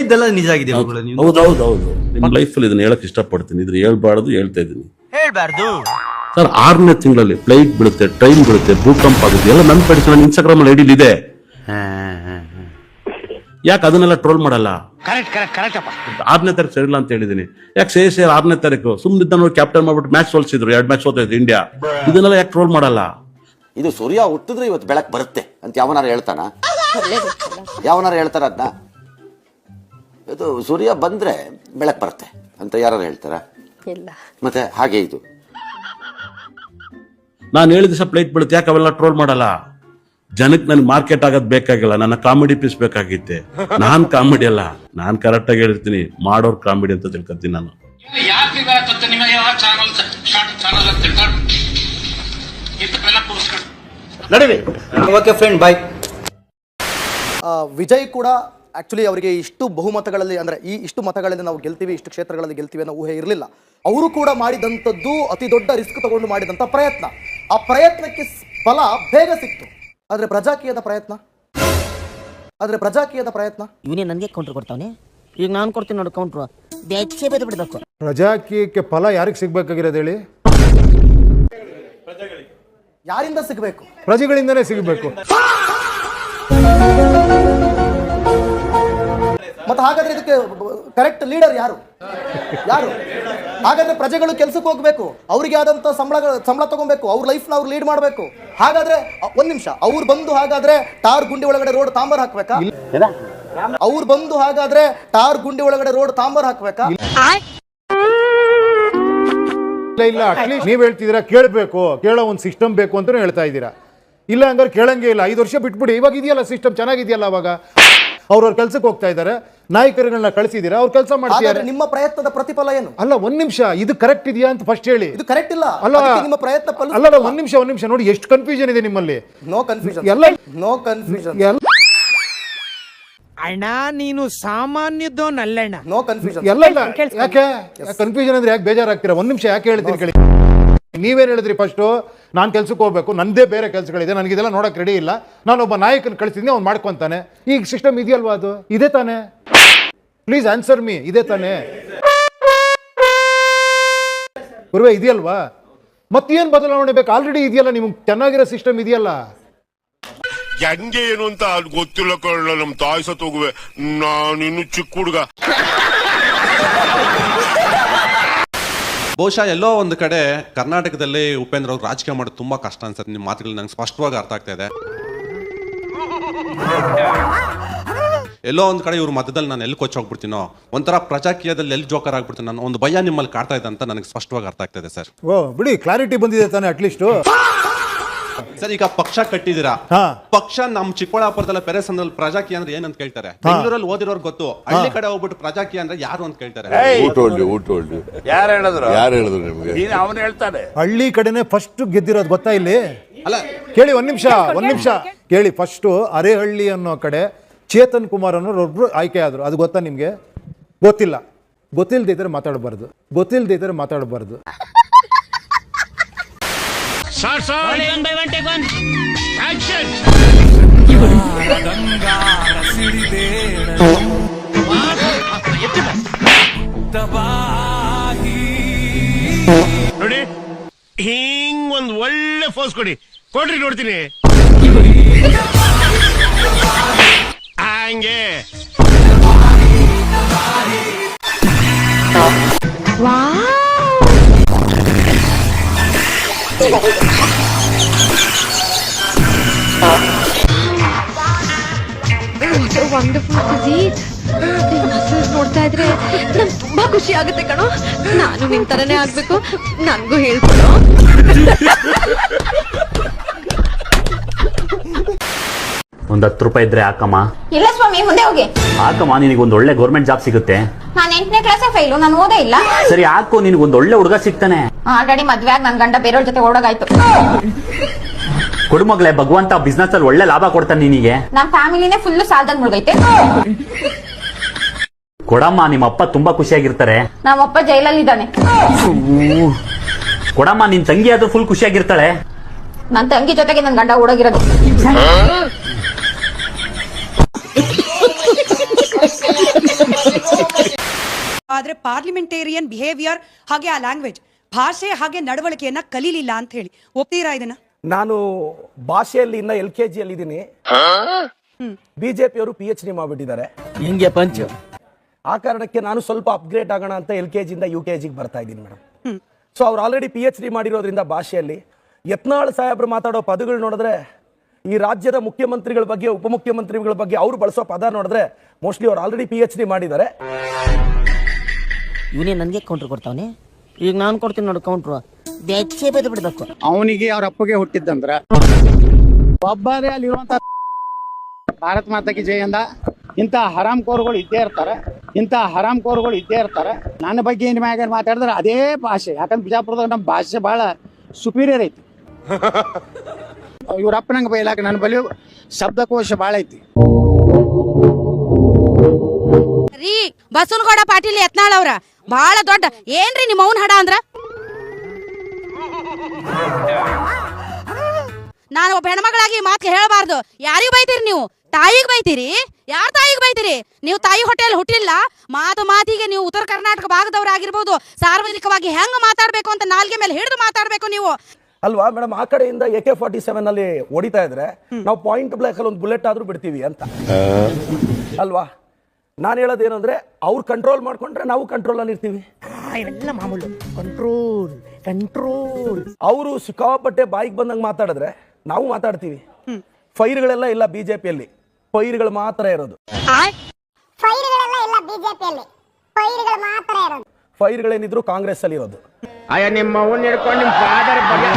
ಇದೆಲ್ಲ ನಿಜ ಆಗಿದೆ. ಹೌದೌದು. ನಿಮ್ಮ ಲೈಫಲ್ಲಿ ಇದನ್ನ ಹೇಳಕ್ ಇಷ್ಟಪಡ್ತೀನಿ. ಇದ್ರ ಹೇಳ್ಬಾರ್ದು, ಹೇಳ್ತಾ ಇದ್ದೀನಿ. ಹೇಳ್ಬಾರ್ದು ಸರ್. 6ನೇ ತಿಂಗಳಲ್ಲಿ ಫ್ಲೈಟ್ ಬೀಳುತ್ತೆ, ಟ್ರೈನ್ ಬೀಳುತ್ತೆ, ಭೂಕಂಪ ಆಗುತ್ತೆ, ಎಲ್ಲ ನನ್ನ ಪಡಿಸಿ ನನ್ನ ಇನ್ಸ್ಟಾಗ್ರಾಮ್ ಅಲ್ಲಿ ಐಡಿಲ್ ಇದೆ. ಯಾಕೆ ಅದನ್ನೆಲ್ಲ ಟ್ರೋಲ್ ಮಾಡಲ್ಲ? 6ನೇ ತಾರೀಕು ಸರಿಲ್ಲ ಅಂತ ಹೇಳಿದೀನಿ. ಯಾಕೆ ಸೇರ್ 6ನೇ ತಾರೀಕು ಸುಮ್ಮನಿದ್ದ ನೋಡಿ ಕ್ಯಾಪ್ಟನ್ ಮಾಡ್ಬಿಟ್ಟು ಮ್ಯಾಚ್ ಸೋಲ್ಸಿದ್ರು, 2 ಮ್ಯಾಚ್ ಸೋತೈತೆ ಇಂಡಿಯಾ. ಇದನ್ನೆಲ್ಲ ಯಾಕೆ ಟ್ರೋಲ್ ಮಾಡಲ್ಲ? ಇದು ಸೂರ್ಯ ಹುಟ್ಟಿದ್ರೆ ಇವತ್ತು ಬೆಳಕು ಬರುತ್ತೆ ಅಂತ ಯಾವನಾರು ಹೇಳ್ತಾನ? ಯಾವನಾರು ಹೇಳ್ತಾರ ಅದನ್ನ? ಇದು ಸೂರ್ಯ ಬಂದ್ರೆ ಬೆಳಕು ಬರುತ್ತೆ ಅಂತ ಯಾರು ಹೇಳ್ತಾರ? ಮತ್ತೆ ಹಾಗೆ ಇದು ನಾನು ಹೇಳಿದ ದಿವಸ ಫ್ಲೈಟ್ ಬೀಳುತ್ತೆ, ಯಾಕೆ ಅವೆಲ್ಲ ಟ್ರೋಲ್ ಮಾಡಲ್ಲ? ಜನಕ್ಕೆ ನನ್ಗೆ ಮಾರ್ಕೆಟ್ ಆಗೋದ್ ಬೇಕಾಗಿಲ್ಲ, ನನ್ನ ಕಾಮಿಡಿ ಪೀಸ್ ಬೇಕಾಗಿತ್ತೆ. ನಾನ್ ಕಾಮಿಡಿ ಅಲ್ಲ, ನಾನ್ ಕರೆಕ್ಟ್ ಆಗಿ ಹೇಳಿರ್ತೀನಿ, ಮಾಡೋರ್ ಕಾಮಿಡಿ ಅಂತ ತಿಳ್ಕೊತೀನಿ ನಾನು. ವಿಜಯ್ ಕೂಡ ಆಕ್ಚುಲಿ ಅವರಿಗೆ ಇಷ್ಟು ಬಹುಮತಗಳಲ್ಲಿ ಅಂದ್ರೆ ಇಷ್ಟು ಮತಗಳಲ್ಲಿ ನಾವು ಗೆಲ್ತೀವಿ, ಇಷ್ಟು ಕ್ಷೇತ್ರಗಳಲ್ಲಿ ಗೆಲ್ತೀವಿ ಅನ್ನೋ ಊಹೆ ಇರಲಿಲ್ಲ. ಅವರು ಕೂಡ ಮಾಡಿದಂಥದ್ದು ಅತಿ ದೊಡ್ಡ ರಿಸ್ಕ್ ತಗೊಂಡು ಮಾಡಿದಂಥ ಪ್ರಯತ್ನ. ಆ ಪ್ರಯತ್ನಕ್ಕೆ ಫಲ ಬೇಗ ಸಿಕ್ತು. ಆದ್ರೆ ಪ್ರಜಾಕೀಯದ ಪ್ರಯತ್ನ ಇವನೇ ನನಗೆ ಕೌಂಟರ್ ಕೊಡ್ತಾವನೆ. ಈಗ ನಾನು ಕೊಡ್ತೀನಿ ನೋಡಿ ಕೌಂಟ್ರು. ಬೆಚ್ಚೆ ಬೇರೆ ಬಿಡಬೇಕು. ಪ್ರಜಾಕೀಯಕ್ಕೆ ಫಲ ಯಾರಿಗೆ ಸಿಗ್ಬೇಕಾಗಿರೋದು ಹೇಳಿ? ಯಾರಿಂದ ಸಿಗಬೇಕು? ಪ್ರಜೆಗಳಿಂದನೇ ಸಿಗಬೇಕು. ಮತ್ತೆ ಹಾಗಾದ್ರೆ ಇದಕ್ಕೆ ಕರೆಕ್ಟ್ ಲೀಡರ್ ಯಾರು? ಹಾಗಾದ್ರೆ ಪ್ರಜೆಗಳು ಕೆಲ್ಸಕ್ಕೆ ಹೋಗ್ಬೇಕು, ಅವ್ರಿಗೆ ಆದಂತ ಸಂಬಳ ತಗೊಬೇಕು, ಅವ್ರ ಲೈಫ್ನ ಅವ್ರು ಲೀಡ್ ಮಾಡಬೇಕು. ಹಾಗಾದ್ರೆ ಒಂದ್ ನಿಮಿಷ, ಅವ್ರು ಬಂದು ಹಾಗಾದ್ರೆ ಟಾರ್ ಗುಂಡಿ ಒಳಗಡೆ ರೋಡ್ ತಾಂಬರ್ ಹಾಕ್ಬೇಕಾ? ಇಲ್ಲ ಅಟ್ಲೀಸ್ಟ್ ನೀವ್ ಹೇಳ್ತಿದ್ದೀರಾ ಕೇಳಬೇಕು, ಕೇಳೋ ಒಂದು ಸಿಸ್ಟಮ್ ಬೇಕು ಅಂತ ಹೇಳ್ತಾ ಇದ್ದೀರಾ. ಇಲ್ಲ ಹಂಗಾರೆ ಕೇಳಂಗೆ ಇಲ್ಲ. 5 ವರ್ಷ ಬಿಟ್ಬಿಡಿ. ಇವಾಗ ಇದೆಯಲ್ಲ ಸಿಸ್ಟಮ್, ಚೆನ್ನಾಗಿದೆಯಲ್ಲ. ಅವಾಗ ಅವ್ರವ್ರ ಕೆಲ್ಸಕ್ಕೆ ಹೋಗ್ತಾ ಇದ್ದಾರೆ, ನಾಯಕರುಗಳನ್ನ ಕಳಿಸಿದೀರಾ, ಅವ್ರು ಕೆಲಸ ಮಾಡ್ತಿದ್ದಾರೆ. ನಿಮ್ಮ ಪ್ರಯತ್ನದ ಪ್ರತಿಫಲ ಏನು? ಅಲ್ಲ ಒಂದ್ ನಿಮಿಷ, ಇದು ಕರೆಕ್ಟ್ ಇದೆಯಾ ಅಂತ ಫಸ್ಟ್ ಹೇಳಿ. ಇದು ಕರೆಕ್ಟ್ ಇಲ್ಲ. ಅಲ್ಲ ನಿಮ್ಮ ಪ್ರಯತ್ನ ಅಲ್ಲ ಒಂದ್ ನಿಮಿಷ ನೋಡಿ, ಎಷ್ಟು ಕನ್ಫ್ಯೂಷನ್ ಇದೆ ನಿಮ್ಮಲ್ಲಿ. No confusion. ಅಣ್ಣ ನೀನು ಸಾಮಾನ್ಯದೋನಲ್ಲಣ್ಣ. No confusion. ಎಲ್ಲ ಯಾಕೆ ಕನ್ಫ್ಯೂಷನ್ ಅಂದ್ರೆ ಯಾಕೆ ಬೇಜಾರಾಗ್ತೀರಾ? ಒಂದ್ ನಿಮಿಷ ಯಾಕೆ ಹೇಳ್ತೀನಿ ಕೇಳಿ. ನೀವೇನ್ ಹೇಳಿದ್ರಿ ಫಸ್ಟ್? ನಾನು ಕೆಲ್ಸಕ್ಕೆ ಹೋಗ್ಬೇಕು, ನಂದೇ ಬೇರೆ ಕೆಲಸಗಳಿದೆ, ನನಗಿದೆಲ್ಲ ನೋಡಕ್ ರೆಡಿ ಇಲ್ಲ, ನಾನೊಬ್ಬ ನಾಯಕನ ಕಳಿಸಿದ್ನಿ, ಅವ್ನು ಮಾಡ್ಕೊಂತಾನೆ. ಈಗ ಸಿಸ್ಟಮ್ ಇದೆಯಲ್ವಾ? ಅದು ಇದೆ ತಾನೆ? Please answer me. ಇದೆ ತಾನೆ ಗುರುವೆ? ಇದೆಯಲ್ವಾ? ಮತ್ತೇನ್ ಬದಲಾವಣೆ ಬೇಕು? ಆಲ್ರೆಡಿ ಇದೆಯಲ್ಲ, ನಿಮ್ಗೆ ಚೆನ್ನಾಗಿರೋ ಸಿಸ್ಟಮ್ ಇದೆಯಲ್ಲ. ಹೆಂಗೆ ಏನು ಅಂತ ಗೊತ್ತಿಲ್ಲ ಕಳ್ಳ. ನಮ್ ತಾಯಿ ಸತ್ ಹೋಗುವೆ, ನಾನಿನ್ನು ಚಿಕ್ಕ ಹುಡುಗ. ಬಹುಶಃ ಎಲ್ಲೋ ಒಂದು ಕಡೆ ಕರ್ನಾಟಕದಲ್ಲಿ ಉಪೇಂದ್ರ ಅವ್ರು ರಾಜಕೀಯ ಮಾಡೋದು ತುಂಬಾ ಕಷ್ಟ ಅನ್ಸುತ್ತೆ. ನಿಮ್ಮ ಮಾತುಗಳು ನಂಗೆ ಸ್ಪಷ್ಟವಾಗಿ ಅರ್ಥ ಆಗ್ತಾ ಇದೆ. ಎಲ್ಲೋ ಒಂದು ಕಡೆ ಇವ್ರ ಮಧ್ಯದಲ್ಲಿ ನಾನು ಎಲ್ಲಿ ಕೊಚ್ಚ ಹೋಗ್ಬಿಡ್ತೀನೋ, ಒಂಥರ ಪ್ರಜಾಕೀಯದಲ್ಲಿ ಎಲ್ಲಿ ಜೋಕರ್ ಆಗ್ಬಿಡ್ತೀನಿ ನಾನು, ಒಂದು ಭಯ ನಿಮ್ಮಲ್ಲಿ ಕಾಡ್ತಾ ಇದೆ ಅಂತ ನನಗೆ ಸ್ಪಷ್ಟವಾಗಿ ಅರ್ಥ ಆಗ್ತಾ ಇದೆ ಸರ್. ಓ ಬಿಡಿ, ಕ್ಲಾರಿಟಿ ಬಂದಿದೆ ತಾನೆ ಅಟ್ಲೀಸ್ಟ್. ಸರ್ ಈಗ ಪಕ್ಷ ಕಟ್ಟಿದಿರಾ, ಪಕ್ಷ ನಮ್ ಚಿಕ್ಕಬಳ್ಳಾಪುರದಲ್ಲ ಪೆರೇಸಂದ್ರಲ್ಲಿ ಪ್ರಜಾಕೀಯ ಅಂದ್ರೆ ಏನಂತ ಕೇಳ್ತಾರೆ. ಬೆಂಗಳೂರಲ್ಲಿ ಓದಿರೋರು ಗೊತ್ತು, ಹಳ್ಳಿ ಕಡೆ ಹೋಗ್ಬಿಟ್ಟು ಪ್ರಜಾಕೀಯ ಅಂದ್ರೆ ಯಾರು ಅಂತ ಕೇಳ್ತಾರೆ. ಯಾರು ಹೇಳಿದ್ರು ನಿಮ್ಗೆ? ಅವನು ಹೇಳ್ತಾನೆ. ಹಳ್ಳಿ ಕಡೆನೆ ಫಸ್ಟ್ ಗೆದ್ದಿರೋದು ಗೊತ್ತಾ ಇಲ್ಲಿ? ಅಲ್ಲ ಕೇಳಿ, ಒಂದ್ ನಿಮಿಷ ಕೇಳಿ. ಫಸ್ಟ್ ಅರೆಹಳ್ಳಿ ಅನ್ನೋ ಕಡೆ ಚೇತನ್ ಕುಮಾರ್ ಅನ್ನೋರೊಬ್ರು ಆಯ್ಕೆ ಆದ್ರು. ಅದು ಗೊತ್ತಾ ನಿಮ್ಗೆ? ಗೊತ್ತಿಲ್ಲದೆ ಇದ್ರೆ ಮಾತಾಡಬಾರ್ದು. ನೋಡಿ, ಹಿಂಗ್ ಒಂದ್ ಒಳ್ಳೆ ಫೋರ್ಸ್ ಕೊಡ್ರಿ ನೋಡ್ತೀನಿ. ಹಂಗೆ ನೋಡ್ತಾ ಇದ್ರೆ ನಂಗೆ ತುಂಬಾ ಖುಷಿ ಆಗುತ್ತೆ ಕಣೋ. ನಾನು ನಿನ್ ತರನೇ ಆಗ್ಬೇಕು, ನನ್ಗೂ ಹೇಳ್ಕೊಡು. ಒಂದ್ 10 ರೂಪಾಯಿ ಇದ್ರೆ ಹಾಕಮ್ಮ. ಇಲ್ಲ ಸ್ವಾಮಿ, ಮುಂದೆ ಹೋಗಿ ಹಾಕಮ್ಮ, ನಿನಗೊಂದು ಒಳ್ಳೆ ಗೌರ್ಮೆಂಟ್ ಜಾಬ್ ಸಿಗುತ್ತೆ. ನಾನು 8ನೇ ಕ್ಲಾಸ್ ಫೈಲು, ನಾನು ಓದೇ ಇಲ್ಲ. ಸರಿ ಹಾಕು, ನಿನಗೊಂದು ಒಳ್ಳೆ ಹುಡುಗ ಸಿಗ್ತಾನೆ. ಆಲ್ರೆಡಿ ಮದ್ವೆ ಆಗಿ ನನ್ ಗಂಡ ಬೇರೆಯವ್ರ ಜೊತೆ ಓಡೋಗಾಯ್ತು. ಕೊಡುಮಗ್ಲೆ, ಭಗವಂತ ಬಿಸ್ನೆಸ್ ಅಲ್ಲಿ ಒಳ್ಳೆ ಲಾಭ ಕೊಡ್ತಾನೆ ನಿನಗೆ. ನಮ್ ಫ್ಯಾಮಿಲಿನೇ ಫುಲ್ ಸಾಲದಲ್ಲಿ ಮುಳುಗೈತೆ. ಕೊಡಮ್ಮ, ನಿಮ್ಮಪ್ಪ ತುಂಬಾ ಖುಷಿಯಾಗಿರ್ತಾರೆ. ನಮ್ಮಪ್ಪ ಜೈಲಲ್ಲಿ ಇದ್ದಾನೆ. ಕೊಡಮ್ಮ, ನಿನ್ ತಂಗಿ ಆದ್ರೂ ಫುಲ್ ಖುಷಿಯಾಗಿರ್ತಾಳೆ. ನನ್ ತಂಗಿ ಜೊತೆಗೆ ನನ್ ಗಂಡ ಓಡೋಗಿರೋದು. ಆದ್ರೆ ಪಾರ್ಲಿಮೆಂಟೇರಿಯನ್ ಬಿಹೇವಿಯರ್ ಹಾಗೆ ಆ ಲ್ಯಾಂಗ್ವೇಜ್ ಭಾಷೆ ಹಾಗೆ ನಡವಳಿಕೆಯನ್ನ ಕಲೀಲಿಲ್ಲ ಅಂತ ಹೇಳಿ ಒಪ್ತೀರಾ ಇದನ್ನ? ನಾನು ಭಾಷೆಯಲ್ಲಿ ಇನ್ನ LKG ಅಲ್ಲಿ ಇದ್ದೀನಿ. ಬಿಜೆಪಿಯವರು PhD ಮಾಡ್ಬಿಟ್ಟಿದ್ದಾರೆ. ಹಿಂಗೆ ಪಂಚ್ ಆ ಕಾರಣಕ್ಕೆ ನಾನು ಸ್ವಲ್ಪ ಅಪ್ಗ್ರೇಡ್ ಆಗೋಣ ಅಂತ LKG ಇಂದ UKG ಬರ್ತಾ ಇದ್ದೀನಿ ಮೇಡಮ್. ಸೊ ಅವ್ರು ಆಲ್ರೆಡಿ PhD ಮಾಡಿರೋದ್ರಿಂದ ಭಾಷೆಯಲ್ಲಿ ಯತ್ನಾಳ್ ಸಾಹೇಬ್ರು ಮಾತಾಡೋ ಪದಗಳು ನೋಡಿದ್ರೆ, ಈ ರಾಜ್ಯದ ಮುಖ್ಯಮಂತ್ರಿಗಳ ಬಗ್ಗೆ ಉಪಮುಖ್ಯಮಂತ್ರಿಗಳ ಬಗ್ಗೆ ಅವ್ರು ಬಳಸೋ ಪದ ನೋಡಿದ್ರೆ ಮೋಸ್ಟ್ಲಿ ಅವ್ರು ಆಲ್ರೆಡಿ PhD ಮಾಡಿದ್ದಾರೆ. ಇವನೇ ನನಗೆ ಕೌಂಟ್ರ್ ಕೊಡ್ತಾವನೆ. ಈಗ ನಾನು ಕೊಡ್ತೀನಿ ನೋಡು ಕೌಂಟ್ರು, ಬೆಚ್ಚೆ ಬೆದ ಬಿಡ್ಬೇಕು. ಅವನಿಗೆ ಅವ್ರ ಅಪ್ಪಗೆ ಹುಟ್ಟಿದ್ದಂದ್ರ ಒಬ್ಬರೇ ಅಲ್ಲಿರುವಂತ ಭಾರತ ಮಾತಾಕಿ ಜಯ ಅಂದ. ಇಂಥ ಹರಾಮ್ ಕೋರ್ಗಳು ಇದ್ದೇ ಇರ್ತಾರೆ, ನನ್ನ ಬಗ್ಗೆ ಏನ್ ಮ್ಯಾಗ ಮಾತಾಡಿದ್ರೆ ಅದೇ ಭಾಷೆ. ಯಾಕಂದ್ರೆ ಬಿಜಾಪುರದಾಗ ನಮ್ಮ ಭಾಷೆ ಬಹಳ ಸುಪೀರಿಯರ್ ಐತಿ. ಇವ್ರಪ್ಪನಂಗೆ ಬೈಲಾಕ ನನ್ನ ಬಳಿ ಶಬ್ದಕೋಶ ಭಾಳ ಐತಿ. ರೀ ಬಸವನಗೌಡ ಪಾಟೀಲ್ ಯತ್ನಾಳ್ ಅವ್ರ ಬಹಳ ದೊಡ್ಡ ಏನ್ರಿ ನಿಮ್ಮ ಅವ್ನ ಹಡ ಅಂದ್ರ? ನಾನು ಒಬ್ಬ ಹೆಣ್ಮಗಳಾಗಿ ಮಾತು ಹೇಳಬಾರ್ದು. ಯಾರಿಗೂ ಬೈತೀರಿ ನೀವು? ತಾಯಿಗೆ ಬೈತೀರಿ? ಯಾರ ತಾಯಿಗೆ ಬೈತೀರಿ? ನೀವು ತಾಯಿ ಹೊಟ್ಟೆಯಲ್ಲಿ ಹುಟ್ಟಿಲ್ಲ. ಮಾತಿಗೆ ನೀವು ಉತ್ತರ ಕರ್ನಾಟಕ ಭಾಗದವರಾಗಿರ್ಬೋದು, ಸಾರ್ವಜನಿಕವಾಗಿ ಹೆಂಗ್ ಮಾತಾಡ್ಬೇಕು ಅಂತ ನಾಲ್ಗೆ ಮೇಲೆ ಹಿಡಿದು ಮಾತಾಡ್ಬೇಕು ನೀವು, ಅಲ್ವಾ ಮೇಡಮ್? ಆ ಕಡೆಯಿಂದ AK-47 ಅಲ್ಲಿ ಹೊಡಿತಾ ಇದ್ರೆ ನಾವು ಪಾಯಿಂಟ್ ಬ್ಲಾಕ್ ಅಲ್ಲಿ ಒಂದು ಬುಲೆಟ್ ಆದ್ರೂ ಬಿಡ್ತೀವಿ ಅಂತ ಅಲ್ವಾ? ನಾನು ಹೇಳೋದೇನು ಅಂದ್ರೆ ಅವ್ರು ಕಂಟ್ರೋಲ್ ಮಾಡ್ಕೊಂಡ್ರೆ ನಾವು ಕಂಟ್ರೋಲ್ ಅಲ್ಲಿ ಇರ್ತೀವಿ. ಇವೆಲ್ಲ ಮಾಮೂಲು. ಕಂಟ್ರೋಲ್ ಅವರು ಸಿಕ್ಕಾಪಟ್ಟೆ ಬಾಯಿಗೆ ಬಂದಂಗೆ ಮಾತಾಡಿದ್ರೆ ನಾವು ಮಾತಾಡ್ತೀವಿ. ಫೈರ್ಗಳೆಲ್ಲ ಇಲ್ಲ ಬಿಜೆಪಿಯಲ್ಲಿ, ಫೈರ್ಗಳು ಮಾತ್ರ ಇರೋದು. ಫೈರ್ಗಳೇನಿದ್ರು ಕಾಂಗ್ರೆಸ್ ಅಲ್ಲಿ ಇರೋದು. ನಿಮ್ಮ ಅವ್ನ ಹಿಡ್ಕೊಂಡು ನಿಮ್ಮ ಫಾದರ್ ಬಗ್ಗೆ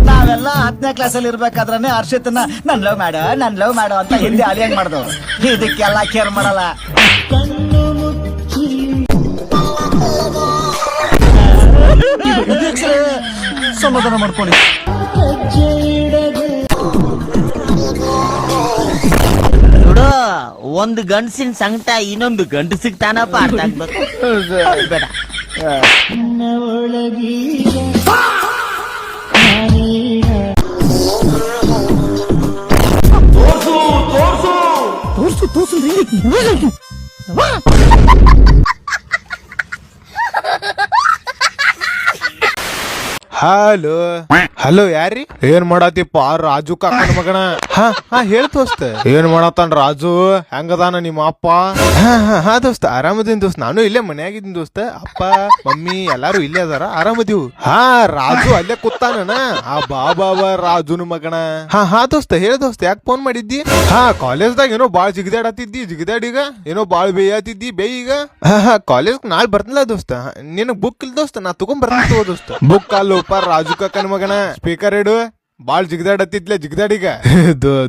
ನಾವೆಲ್ಲ 10ನೇ ಕ್ಲಾಸಲ್ಲಿ ಇರ್ಬೇಕಾದ್ರೆ ಹರ್ಷಿತನ ನನ್ ಲವ್ ಮಾಡು ಅಂತ ಹಿಂದೆ ಅಲಿಯಂಗ್ ಮಾಡಿದವ್ರು. ಇದಕ್ಕೆಲ್ಲ ಕೇರ್ ಮಾಡಲ್ಲ. ಸಮಾಧಾನ ಮಾಡ್ಕೊಳ್ಳಿ. ನೋಡು, ಒಂದು ಗಂಡಸಿನ ಸಂಕಟ ಇನ್ನೊಂದು ಗಂಡು ಸಿಗ್ತಾನಪ್ಪ, ಅರ್ಥ ಆಗ್ಬೇಕು. ಬೇಡ ಹಲೋ ಹಲೋ, ಯಾರ್ರಿ? ಏನ್ ಮಾಡತ್ತಿಪ್ಪ ರಾಜು ಕಾಕನ ಮಗನ? ಹಾ ಹೇಳ್ ದೋಸ್ತ, ಏನ್ ಮಾಡತ್ತಾನ ರಾಜು? ಹೆಂಗದಾನ ನಿಮ್ಮ ಅಪ್ಪ? ಹಾ ದೋಸ್ತ, ಆರಾಮದೀನಿ ದೋಸ್ತ. ನಾನು ಇಲ್ಲೇ ಮನ್ಯಾಗಿದ್ದೀನಿ ದೋಸ್ತ. ಅಪ್ಪ ಮಮ್ಮಿ ಎಲ್ಲಾರು ಇಲ್ಲೇ ಅದಾರ, ಆರಾಮದೀವು. ಹಾ ರಾಜು ಅಲ್ಲೇ ಕೂತಾನ. ಆ ಬಾಬಾ ರಾಜುನ ಮಗನ. ಹಾ ದೋಸ್ತ, ಹೇಳ ದೋಸ್ತ, ಯಾಕೆ ಫೋನ್ ಮಾಡಿದ್ದಿ? ಹಾ ಕಾಲೇಜ್ದಾಗ ಏನೋ ಬಾಳ್ ಜಿಗದಾಡತ್ತಿದ್ದಿ, ಏನೋ ಬಾಳ್ ಬೇಯತ್ತಿದ್ದಿ ಈಗ. ಹಾ ಕಾಲೇಜ್ ನಾಳೆ ಬರ್ತಿಲ್ಲ ದೋಸ್ತ. ನಿನಗ್ ಬುಕ್ ಇಲ್ಲ ದೋಸ್ತ, ನಾ ತಗೊಂಡ್ ಬರ್ತೀನಿ ದೋಸ್ತ. ಬುಕ್ ಅಲ್ಲೋಪ ರಾಜು ಕಾಕನ ಮಗನ. ಸ್ಪೀಕರ್ ಇಡು, ಬಾಳ್ ಜಿಗದಾಡೀಗ.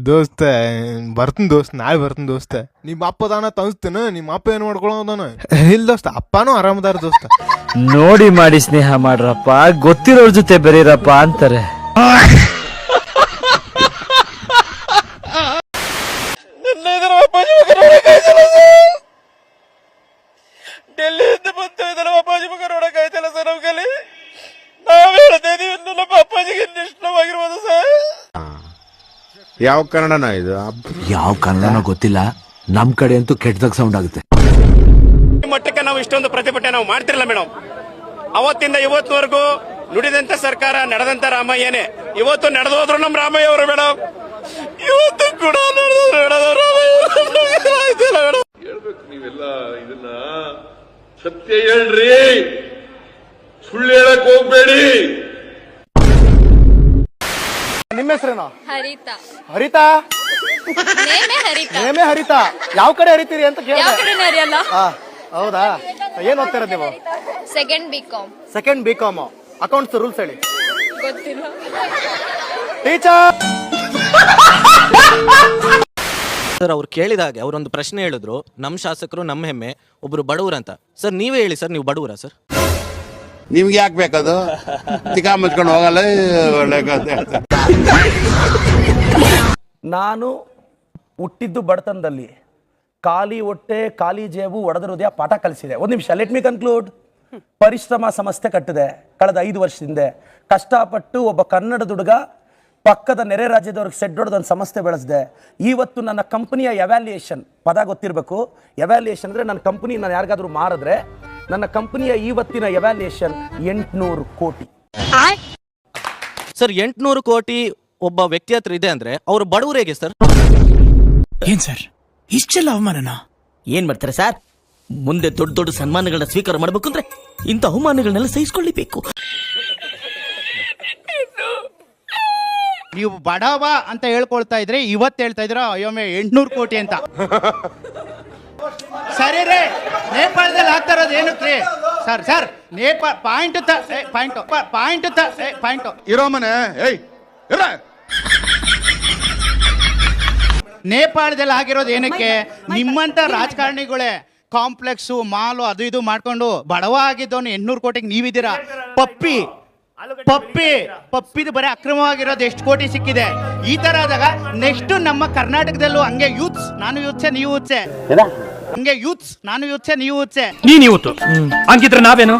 ದೋಸ್ತ ಬರ್ತೀನಿ ದೋಸ್ತ, ನಾಳೆ ಬರ್ತೀನಿ ದೋಸ್ತ. ನಿಮ್ಮ ಅಪ್ಪದಾನ ತನ್ಸ್ತೇನ? ನಿಮ್ಮ ಅಪ್ಪ ಏನ್ ಮಾಡ್ಕೊಳ್ಳೋದಾನ? ಇಲ್ಲ ದೋಸ್ತ, ಅಪ್ಪನೂ ಆರಾಮದಾರ ದೋಸ್ತ. ನೋಡಿ ಮಾಡಿ ಸ್ನೇಹ ಮಾಡ್ರಪ್ಪ, ಗೊತ್ತಿರೋರ್ ಜೊತೆ ಬೆರೀರಪ್ಪ ಅಂತಾರೆ. ಡೆಲ್ಲಿಯಿಂದ ಬಂತು ಇದರ ಅಪ್ಪಾಜಿ ಮಗ ನೋಡಕ್ಕಾಯ್ತಲ್ಲ ಸರ್. ನಮ್ಗಲ್ಲಿ ನಾವ್ ಹೇಳ್ತಾ ಇದೀವಿ, ನಮ್ಮ ಅಪ್ಪಾಜಿಗೆ ಇಷ್ಟವಾಗಿರ್ಬೋದು ಸರ್. ಯಾವ ಕನ್ನಡನ ಇದು? ಯಾವ ಕನ್ನಡನೋ ಗೊತ್ತಿಲ್ಲ, ನಮ್ ಕಡೆ ಅಂತೂ ಕೆಟ್ಟದಾಗ ಸೌಂಡ್ ಆಗುತ್ತೆ. ಮಟ್ಟಕ್ಕೆ ನಾವು ಇಷ್ಟೊಂದು ಪ್ರತಿಭಟನೆ ನಾವು ಮಾಡ್ತಿರಲ್ಲ ಮೇಡಮ್. ಅವತ್ತಿಂದ ಇವತ್ತಿನವರೆಗೂ ನುಡಿದಂತ ಸರ್ಕಾರ, ನಡೆದಂತ ರಾಮಯ್ಯನೇ. ಇವತ್ತು ನಡೆದೋದ್ರು ನಮ್ ರಾಮಯ್ಯ ಅವರು ಮೇಡಮ್. ಇವತ್ತು ಕೂಡ ಹೇಳ್ಬೇಕು ನೀವೆಲ್ಲ ಇದನ್ನ ಸತ್ಯ ಹೇಳ್ರಿ, ಸುಳ್ಳು ಹೇಳಕ್ ಹೋಗ್ಬೇಡಿ. ನಿಮ್ಮ ಹೆಸರೇನು? ಹರಿತಾ. ಹರಿತಾ? ನೇಮೆ ಹರಿತಾ. ಯಾವ ಕಡೆ ಹರಿತೀರಿ ಅಂತ ಕೇಳಿದೆ. ಹೌದಾ? ಏನ್ ಓದ್ತಿರೋದು ನೀವು? Second BCom. ಅಕೌಂಟ್ಸ್ ರೂಲ್ಸ್ ಹೇಳಿ. ಗೊತ್ತಿಲ್ಲ ಟೀಚರ್. ಸರ್, ಅವ್ರು ಕೇಳಿದಾಗೆ ಅವರೊಂದು ಪ್ರಶ್ನೆ ಹೇಳಿದ್ರು, ನಮ್ಮ ಶಾಸಕರು ನಮ್ಮ ಹೆಮ್ಮೆ, ಒಬ್ರು ಬಡವರಂತ. ಸರ್ ನೀವೇ ಹೇಳಿ ಸರ್, ನೀವು ಬಡವರಾ ಸರ್? ನಿಮ್ಗೆ ಯಾಕೆ ಬೇಕದು? ತಿಕಾ ಮುಚ್ಕೊಂಡು ಹೋಗಲ್ಲ. ಒಳ್ಳೆ ನಾನು ಹುಟ್ಟಿದ್ದು ಬಡತನದಲ್ಲಿ. ಖಾಲಿ ಹೊಟ್ಟೆ ಖಾಲಿ ಜೇಬು ಒಡೆದ ಹೃದಯ ಪಾಠ ಕಲಿಸಿದೆ. ಒಂದು ನಿಮಿಷ, ಲೆಟ್ ಮಿ ಕನ್ಕ್ಲೂಡ್. ಪರಿಶ್ರಮ ಸಂಸ್ಥೆ ಕಟ್ಟಿದೆ ಕಳೆದ 5 ವರ್ಷದಿಂದ. ಕಷ್ಟಪಟ್ಟು ಒಬ್ಬ ಕನ್ನಡದ ಹುಡುಗ ಪಕ್ಕದ ನೆರೆ ರಾಜ್ಯದವ್ರಿಗೆ ಸೆಡ್ ಹೊಡೆದು ಒಂದು ಸಂಸ್ಥೆ ಬೆಳೆಸಿದೆ. ಇವತ್ತು ನನ್ನ ಕಂಪನಿಯ ಎವ್ಯಾಲ್ಯೂಯೇಷನ್ ಪದ ಗೊತ್ತಿರಬೇಕು. ಎವ್ಯಾಲ್ಯೂಯೇಷನ್ ಅಂದರೆ ನನ್ನ ಕಂಪನಿ ನಾನು ಯಾರಿಗಾದ್ರೂ ಮಾರಿದ್ರೆ ನನ್ನ ಕಂಪನಿಯ ಇವತ್ತಿನ ಎವ್ಯಾಲ್ಯೂಯೇಷನ್ 800 ಕೋಟಿ. ಸರ್ 800 ಕೋಟಿ ಒಬ್ಬ ವ್ಯಕ್ತಿ ಹತ್ರ ಇದೆ ಅಂದ್ರೆ ಅವರು ಬಡವರು ಹೇಗೆ ಸರ್? ಏನ್ ಸರ್ ಇಷ್ಟೆಲ್ಲ ಅವಮಾನನ? ಏನ್ ಮಾಡ್ತಾರೆ ಸರ್? ಮುಂದೆ ದೊಡ್ಡ ದೊಡ್ಡ ಸನ್ಮಾನಗಳನ್ನ ಸ್ವೀಕಾರ ಮಾಡಬೇಕು ಅಂದ್ರೆ ಇಂಥ ಅವಮಾನಗಳನ್ನೆಲ್ಲ ಸಹಿಸಿಕೊಳ್ಳಬೇಕು. ನೀವು ಬಡವ ಅಂತ ಹೇಳ್ಕೊಳ್ತಾ ಇದ್ರೆ ಇವತ್ತು ಹೇಳ್ತಾ ಇದ್ರ ಅಯ್ಯೊಮ್ಮೆ 800 ಕೋಟಿ ಅಂತ. ಸರಿ ರೇ, ನೇಪಾಳದಲ್ಲಿ ಆಗ್ತಾ ಇರೋದು ಏನಕ್ಕೆ ಸರ್? ಸರ್ ನೇಪಾಳ ಪಾಯಿಂಟ್ ಇರೋ ಮನೆ ನೇಪಾಳದಲ್ಲಿ ಆಗಿರೋದು ಏನಕ್ಕೆ? ನಿಮ್ಮಂತ ರಾಜಕಾರಣಿಗಳೇ ಕಾಂಪ್ಲೆಕ್ಸು ಮಾಲು ಅದು ಇದು ಮಾಡ್ಕೊಂಡು ಬಡವ ಆಗಿದ್ದವನು 800 ಕೋಟಿಗೆ ನೀವಿದ್ದೀರಾ. ಪಪ್ಪಿದು ಬರೀ ಅಕ್ರಮವಾಗಿರೋದು ಎಷ್ಟು ಕೋಟಿ ಸಿಕ್ಕಿದೆ. ಈ ತರ ಆದಾಗ ನೆಕ್ಸ್ಟ್ ನಮ್ಮ ಕರ್ನಾಟಕದಲ್ಲೂ ಹಂಗೆ ಯೂತ್ಸ್, ನಾನು ಯೂತ್ಸೆ ನೀವು ಯೂತ್ಸೆ, ಹಂಗೆ ಯೂತ್ಸ್ ನಾನು ಯೂತ್ಸೆ ನೀವು ಯೂತ್ಸೆ. ನೀನ್ ಇವತ್ತು ಹಂಗಿದ್ರೆ ನಾವೇನು